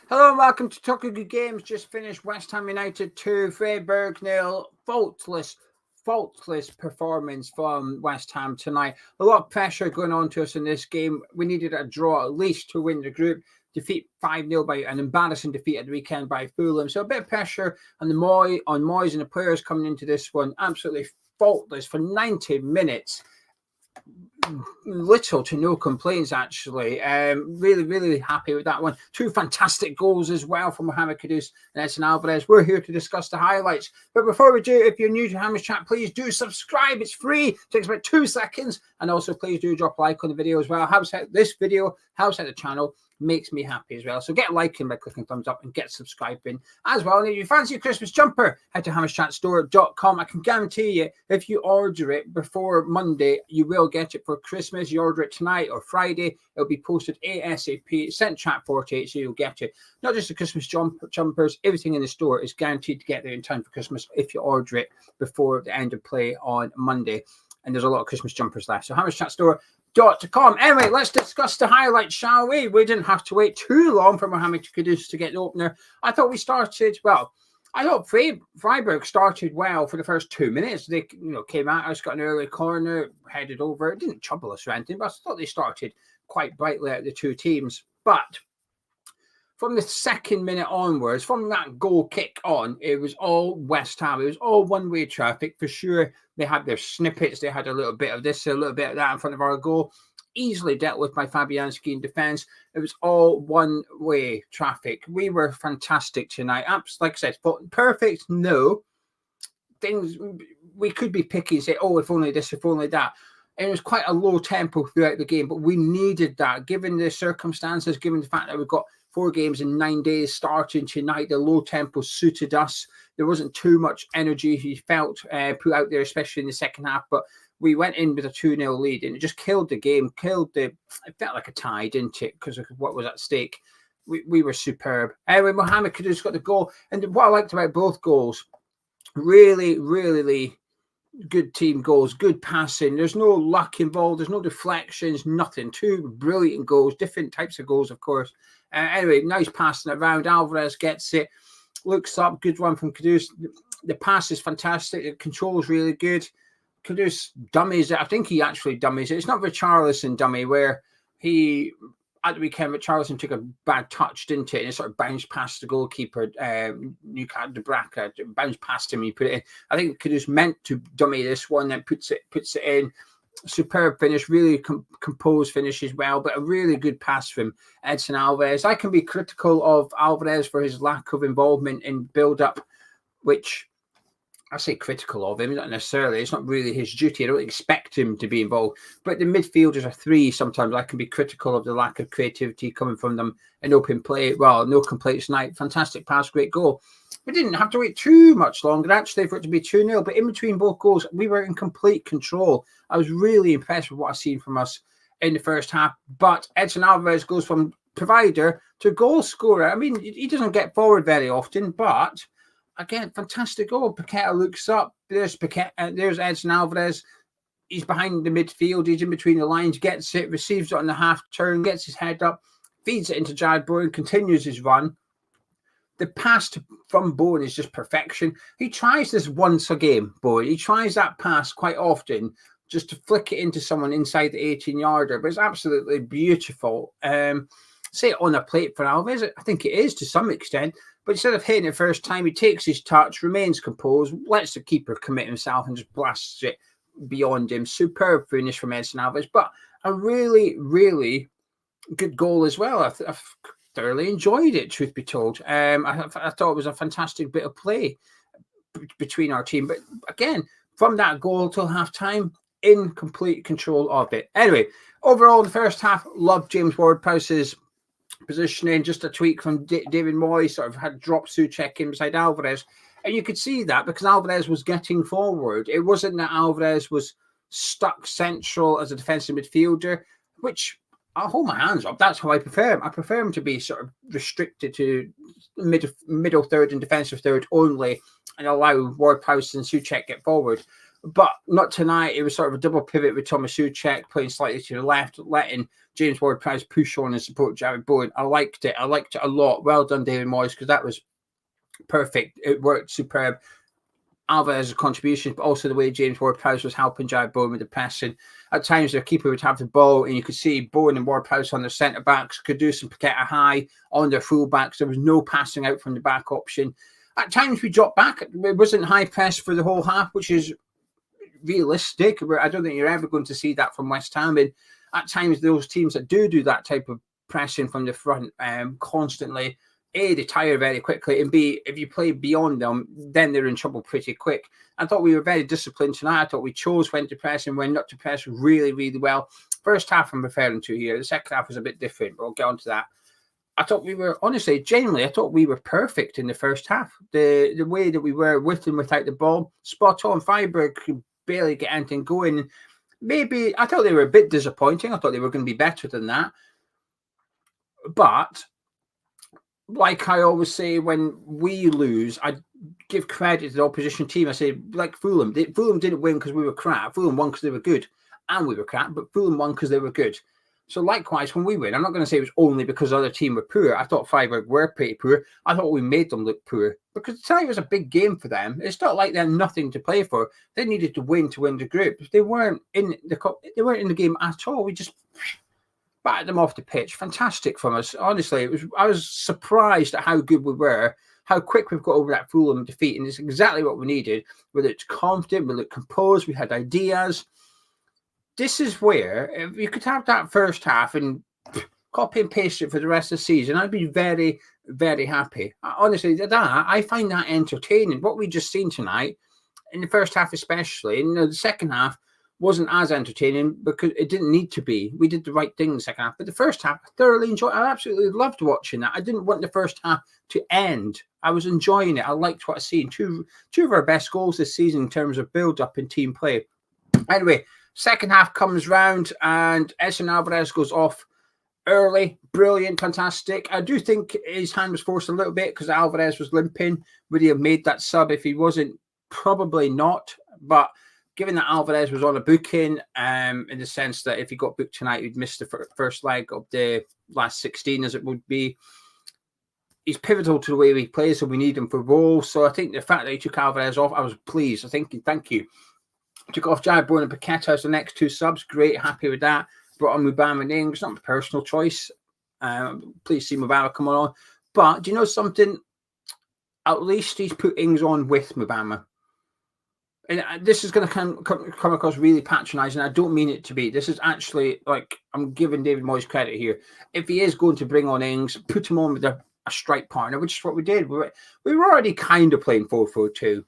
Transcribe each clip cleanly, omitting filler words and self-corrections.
Hello and welcome to Talking Good Games. Just finished West Ham United 2, Freiburg 0. Faultless performance from West Ham tonight. A lot of pressure going on to us in this game. We needed a draw at least to win the group. Defeat 5-0 by an embarrassing defeat at the weekend by Fulham. So a bit of pressure on Moyes and the players coming into this one. Absolutely faultless for 90 minutes. Little to no complaints, actually. Really happy with that one. Two fantastic goals as well from Mohammed, Kudus and Edson Alvarez. We're here to discuss the highlights. But before we do, if you're new to Hammers Chat, please do subscribe. It's free. It takes about 2 seconds. And also, please do drop a like on the video as well. Helps out this video, helps out the channel. Makes me happy as well. So get liking by clicking thumbs up and get subscribing as well. And if you fancy a Christmas jumper, head to hammerchatstore.com. I can guarantee you, if you order it before Monday, you will get it for Christmas. You order it tonight or Friday, it'll be posted ASAP, sent chat 48, so you'll get it. Not just the Christmas jumpers, everything in the store is guaranteed to get there in time for Christmas if you order it before the end of play on Monday. And there's a lot of Christmas jumpers left. So hammerchatstore.com. Anyway, let's discuss the highlights, shall we? We didn't have to wait too long for Mohammed Kudus to get the opener. I thought Freiburg started well for the first 2 minutes. They came out, us got an early corner, headed over. It didn't trouble us or anything, but I thought they started quite brightly out of the two teams. But from the second minute onwards, from that goal kick on, it was all West Ham. It was all one-way traffic for sure. They had their snippets. They had a little bit of this, a little bit of that in front of our goal. Easily dealt with by Fabianski in defence. It was all one-way traffic. We were fantastic tonight. Like I said, perfect, no. Things we could be picky and say, oh, if only this, if only that. And it was quite a low tempo throughout the game, but we needed that, given the circumstances, given the fact that we've got 4 games in 9 days starting tonight. The low tempo suited us. There wasn't too much energy he felt put out there, especially in the second half, but we went in with a 2-0 lead and it just killed the game, it felt like a tie, didn't it, because of what was at stake. We were superb. Anyway, Mohammed Kudus got the goal, and what I liked about both goals, really good team goals, good passing. There's no luck involved. There's no deflections, nothing. 2 brilliant goals, different types of goals, of course. Anyway, nice passing around. Alvarez gets it, looks up, good one from Kudus. The pass is fantastic. The control is really good. Kudus dummies it. I think he actually dummies it. It's not Richarlison dummy where he, at the weekend, Richarlison took a bad touch, didn't it? And it sort of bounced past the goalkeeper, Newcastle, Debraka, bounced past him. He put it in. I think Kudus meant to dummy this one, then puts it in. Superb finish, really composed finish as well, but a really good pass from Edson Alvarez. I can be critical of Alvarez for his lack of involvement in build-up, which I say critical of him, not necessarily. It's not really his duty. I don't expect him to be involved. But the midfielders are 3. Sometimes I can be critical of the lack of creativity coming from them in open play. Well, no complaints tonight. Fantastic pass, great goal. We didn't have to wait too much longer, actually, for it to be 2-0. But in between both goals, we were in complete control. I was really impressed with what I've seen from us in the first half. But Edson Alvarez goes from provider to goal scorer. I mean, he doesn't get forward very often, but again, fantastic goal. Paqueta looks up. There's Edson Alvarez. He's behind the midfield. He's in between the lines, gets it, receives it on the half turn, gets his head up, feeds it into Jared Bowen, continues his run. The pass from Bowen is just perfection. He tries this once a game, Bowen. He tries that pass quite often just to flick it into someone inside the 18-yarder, but it's absolutely beautiful. Say it on a plate for Alvarez. I think it is to some extent. But instead of hitting it first time, he takes his touch, remains composed, lets the keeper commit himself and just blasts it beyond him. Superb finish from Edson Alvarez, but a really good goal as well. I've thoroughly enjoyed it, truth be told. I thought it was a fantastic bit of play between our team. But again, from that goal till half-time, in complete control of it. Anyway, overall, in the first half, loved James Ward-Prowse's positioning. Just a tweak from David Moyes, sort of had dropped Souček in beside Alvarez, and you could see that because Alvarez was getting forward. It wasn't that Alvarez was stuck central as a defensive midfielder, which I'll hold my hands up. That's how I prefer him. I prefer him to be sort of restricted to middle third and defensive third only, and allow Ward-Prowse and Souček get forward. but not tonight. It was sort of a double pivot with Thomas Souček playing slightly to the left, letting James Ward-Prowse push on and support Jared Bowen. I liked it. I liked it a lot. Well done, David Moyes, because that was perfect. It worked superb. Alvarez's contributions, but also the way James Ward-Prowse was helping Jared Bowen with the passing. At times, their keeper would have the ball, and you could see Bowen and Ward-Prowse on their centre-backs, Kudus and Paqueta high on their full-backs. There was no passing out from the back option. At times, we dropped back. It wasn't high press for the whole half, which is realistic. I don't think you're ever going to see that from West Ham. And at times, those teams that do that type of pressing from the front constantly, A, they tire very quickly, and B, if you play beyond them, then they're in trouble pretty quick. I thought we were very disciplined tonight. I thought we chose when to press and when not to press really, really well. First half I'm referring to here. The second half was a bit different, but I'll get on to that. I thought we were, honestly, genuinely, I thought we were perfect in the first half. The way that we were with and without the ball, spot on. Freiburg could barely get anything going. Maybe, I thought they were a bit disappointing. I thought they were going to be better than that. But like I always say, when we lose, I give credit to the opposition team. I say, like Fulham. Fulham didn't win because we were crap. Fulham won because they were good. And we were crap, but Fulham won because they were good. So likewise, when we win, I'm not going to say it was only because the other team were poor. I thought Freiburg were pretty poor. I thought we made them look poor. Because tonight was a big game for them. It's not like they had nothing to play for. They needed to win the group. They weren't in the game at all. We just batted them off the pitch. Fantastic from us. Honestly, I was surprised at how good we were, how quick we've got over that Fulham defeat, and it's exactly what we needed. We looked confident, we looked composed, we had ideas. This is where, if you could have that first half and copy and paste it for the rest of the season, I'd be very, very happy. Honestly, I find that entertaining. What we just seen tonight, in the first half especially, and the second half, wasn't as entertaining because it didn't need to be. We did the right thing in the second half. But the first half, I thoroughly enjoyed. I absolutely loved watching that. I didn't want the first half to end. I was enjoying it. I liked what I seen. Two of our best goals this season in terms of build-up and team play. Anyway, second half comes round and Edson Alvarez goes off early. Brilliant, fantastic. I do think his hand was forced a little bit because Alvarez was limping. Would he have made that sub if he wasn't? Probably not. But given that Alvarez was on a booking, in the sense that if he got booked tonight, he'd miss the first leg of the last 16, as it would be. He's pivotal to the way we play, so we need him for roles. So I think the fact that he took Alvarez off, I was pleased. I think, thank you. Took off Jared Bowen and Paqueta as the next two subs. Great, happy with that. Brought on Mubama and Ings. Not a personal choice. Please see Mubama come on. But do you know something? At least he's put Ings on with Mubama. And this is going to come across really patronising. I don't mean it to be. This is actually, like, I'm giving David Moyes credit here. If he is going to bring on Ings, put him on with a strike partner, which is what we did. We were already kind of playing 4-4-2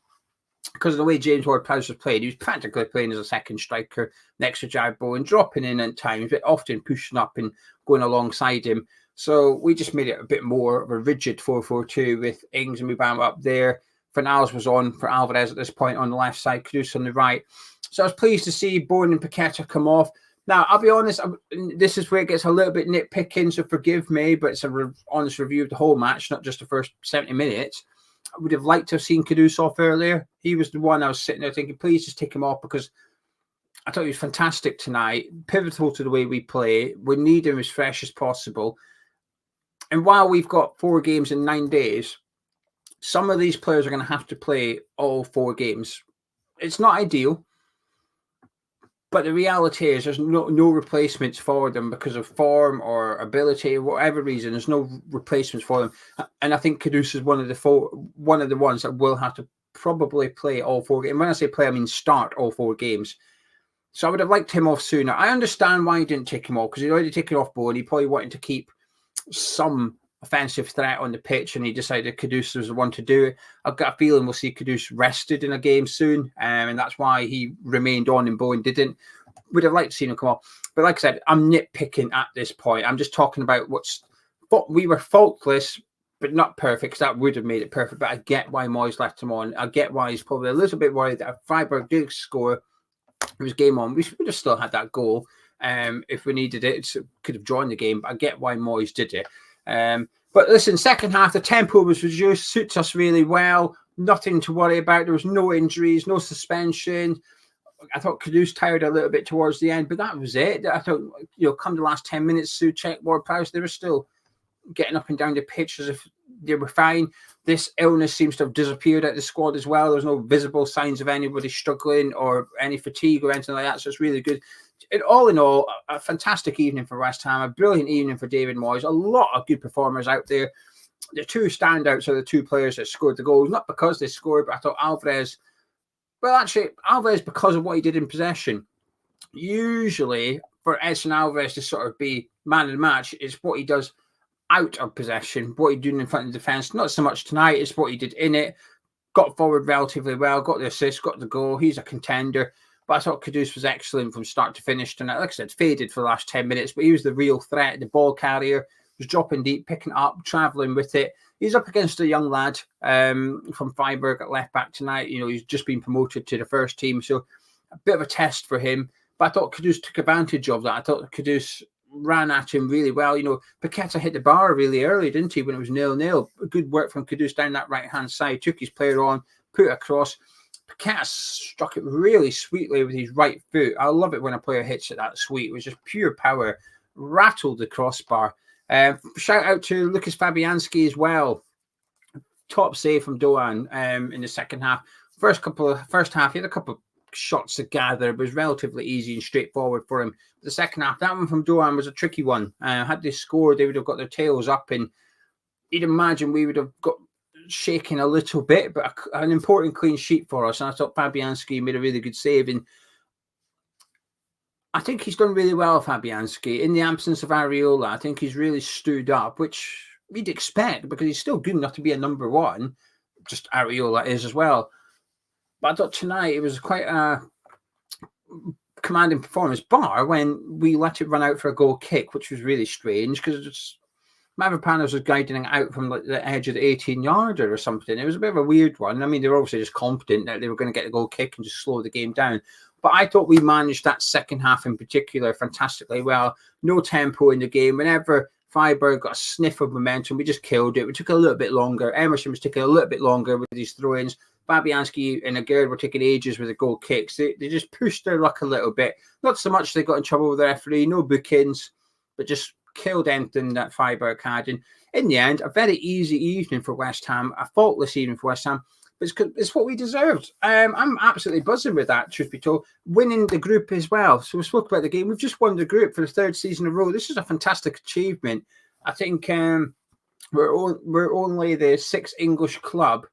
because of the way James Ward-Prowse was played. He was practically playing as a second striker next to Jared Bowen, dropping in at times, but often pushing up and going alongside him. So we just made it a bit more of a rigid 4-4-2 with Ings and Mubama up there. Fornals was on for Alvarez at this point on the left side, Kudus on the right. So I was pleased to see Bowen and Paqueta come off. Now, I'll be honest, this is where it gets a little bit nitpicking, so forgive me, but it's an honest review of the whole match, not just the first 70 minutes. I would have liked to have seen Kudus off earlier. He was the one I was sitting there thinking, please just take him off, because I thought he was fantastic tonight, pivotal to the way we play. We need him as fresh as possible. And while we've got 4 games in 9 days, some of these players are going to have to play all 4 games. It's not ideal, but the reality is there's no replacements for them because of form or ability, or whatever reason. There's no replacements for them, and I think Kudus is one of the ones that will have to probably play all 4 games. When I say play, I mean start all 4 games. So I would have liked him off sooner. I understand why he didn't take him off, because he'd already taken off Bowen. He probably wanted to keep some offensive threat on the pitch, and he decided Kudus was the one to do it. I've got a feeling we'll see Kudus rested in a game soon, and that's why he remained on and Bowen didn't. Would have liked to see him come off, but like I said, I'm nitpicking at this point. I'm just talking about we were faultless, but not perfect, because that would have made it perfect. But I get why Moyes left him on. I get why he's probably a little bit worried that if Freiburg did score, it was game on. We would have still had that goal if we needed it. It could have joined the game, but I get why Moyes did it. But listen, second half, the tempo was reduced, suits us really well. Nothing to worry about. There was no injuries, no suspension. I thought Kudus tired a little bit towards the end, but that was it. I thought, come the last 10 minutes, Souček, Ward-Prowse, they were still getting up and down the pitch as if they were fine. This illness seems to have disappeared out of the squad as well. There's no visible signs of anybody struggling or any fatigue or anything like that, so it's really good. All in all, a fantastic evening for West Ham, a brilliant evening for David Moyes, a lot of good performers out there. The two standouts are the two players that scored the goals, not because they scored, but I thought Alvarez, because of what he did in possession. Usually, for Edson Alvarez to sort of be man of the match, it's what he does out of possession, what he's doing in front of the defence. Not so much tonight, it's what he did in it. Got forward relatively well, got the assist, got the goal. He's a contender. But I thought Kudus was excellent from start to finish tonight. Like I said, faded for the last 10 minutes, but he was the real threat, the ball carrier. Was dropping deep, picking it up, travelling with it. He's up against a young lad from Freiburg at left back tonight. He's just been promoted to the first team, so a bit of a test for him. But I thought Kudus took advantage of that. I thought Kudus ran at him really well. Paqueta hit the bar really early, didn't he, when it was 0-0. Good work from Kudus down that right-hand side. Took his player on, put it across. Paqueta struck it really sweetly with his right foot. I love it when a player hits it that sweet. It was just pure power. Rattled the crossbar. Shout out to Lucas Fabianski as well. Top save from Doan in the second half. First half, he had a couple of shots to gather, but it was relatively easy and straightforward for him. The second half, that one from Doan was a tricky one. Had they scored, they would have got their tails up, and you'd imagine we would have got shaken a little bit, but an important clean sheet for us. And I thought Fabianski made a really good save, and I think he's done really well, Fabianski. In the absence of Areola, I think he's really stood up, which we'd expect because he's still good enough to be a number one. Just Areola is as well. But I thought tonight it was quite a commanding performance, bar when we let it run out for a goal kick, which was really strange because Mavropanos was guiding it out from the edge of the 18-yarder or something. It was a bit of a weird one. I mean, they were obviously just confident that they were going to get the goal kick and just slow the game down. But I thought we managed that second half in particular fantastically well. No tempo in the game. Whenever Freiburg got a sniff of momentum, we just killed it. We took a little bit longer. Emerson was taking a little bit longer with these throw-ins. Fabianski and Agerd were taking ages with the goal kicks. They just pushed their luck a little bit. Not so much they got in trouble with the referee, no bookings, but just killed anything that Freiburg had. And in the end, a very easy evening for West Ham, a faultless evening for West Ham. But it's what we deserved. I'm absolutely buzzing with that, truth be told. Winning the group as well. So we spoke about the game. We've just won the group for the third season in a row. This is a fantastic achievement. I think we're only the sixth English club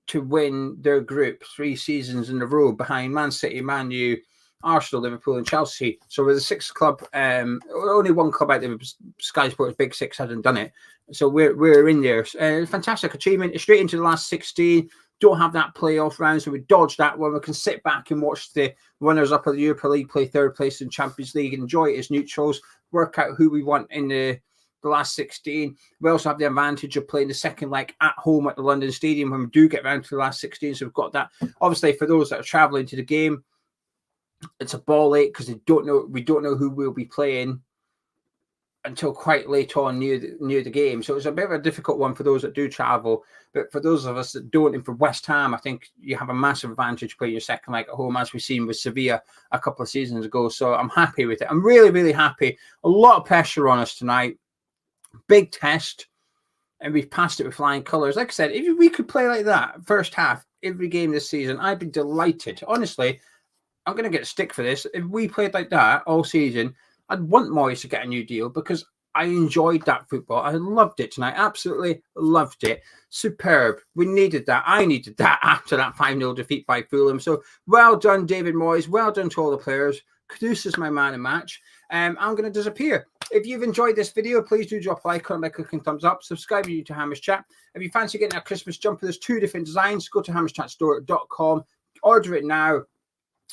to win their group 3 seasons in a row behind Man City, Man U, Arsenal, Liverpool and Chelsea. So we're the sixth club. Only one club out there, Sky Sports Big Six, hadn't done it. So we're in there. Fantastic achievement. Straight into the last 16. Don't have that playoff round, so we dodged that one. We can sit back and watch the runners-up of the Europa League play third place in Champions League and enjoy it as neutrals, work out who we want in the last 16. We also have the advantage of playing the second leg at home at the London Stadium when we do get round to the last 16. So we've got that. Obviously, for those that are travelling to the game, it's a ball ache because we don't know who we'll be playing until quite late on near the game. So it's a bit of a difficult one for those that do travel. But for those of us that don't, and for West Ham, I think you have a massive advantage playing your second leg at home, as we've seen with Sevilla a couple of seasons ago. So I'm happy with it. I'm really, really happy. A lot of pressure on us tonight. Big test. And we've passed it with flying colours. Like I said, if we could play like that first half, every game this season, I'd be delighted. Honestly, I'm going to get stick for this. If we played like that all season, I'd want Moyes to get a new deal because I enjoyed that football. I loved it tonight. Absolutely loved it. Superb. We needed that. I needed that after that 5-0 defeat by Fulham. So well done, David Moyes. Well done to all the players. Kudus is my man in match. I'm going to disappear. If you've enjoyed this video, please do drop a like on it by clicking thumbs up. Subscribe to Hammers Chat. If you fancy getting a Christmas jumper, there's 2 different designs. Go to hammerschatstore.com. Order it now.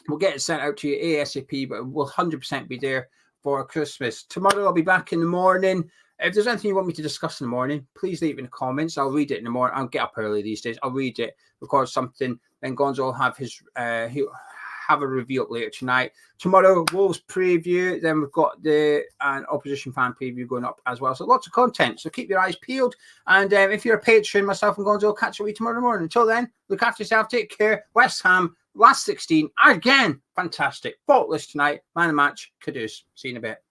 We'll get it sent out to you ASAP, but it will 100% be there for Christmas. Tomorrow I'll be back in the morning. If there's anything you want me to discuss in the morning, please leave it in the comments. I'll read it in the morning. I'll get up early these days. I'll read it, record something. Then Gonzo will have his he'll have a review up later tonight. Tomorrow, Wolves preview. Then we've got the opposition fan preview going up as well. So lots of content. So keep your eyes peeled. And if you're a patron, myself and Gonzo will catch up with you tomorrow morning. Until then, look after yourself. Take care. West Ham. last 16, again, fantastic. Faultless tonight. Man of the match, Kudus. See you in a bit.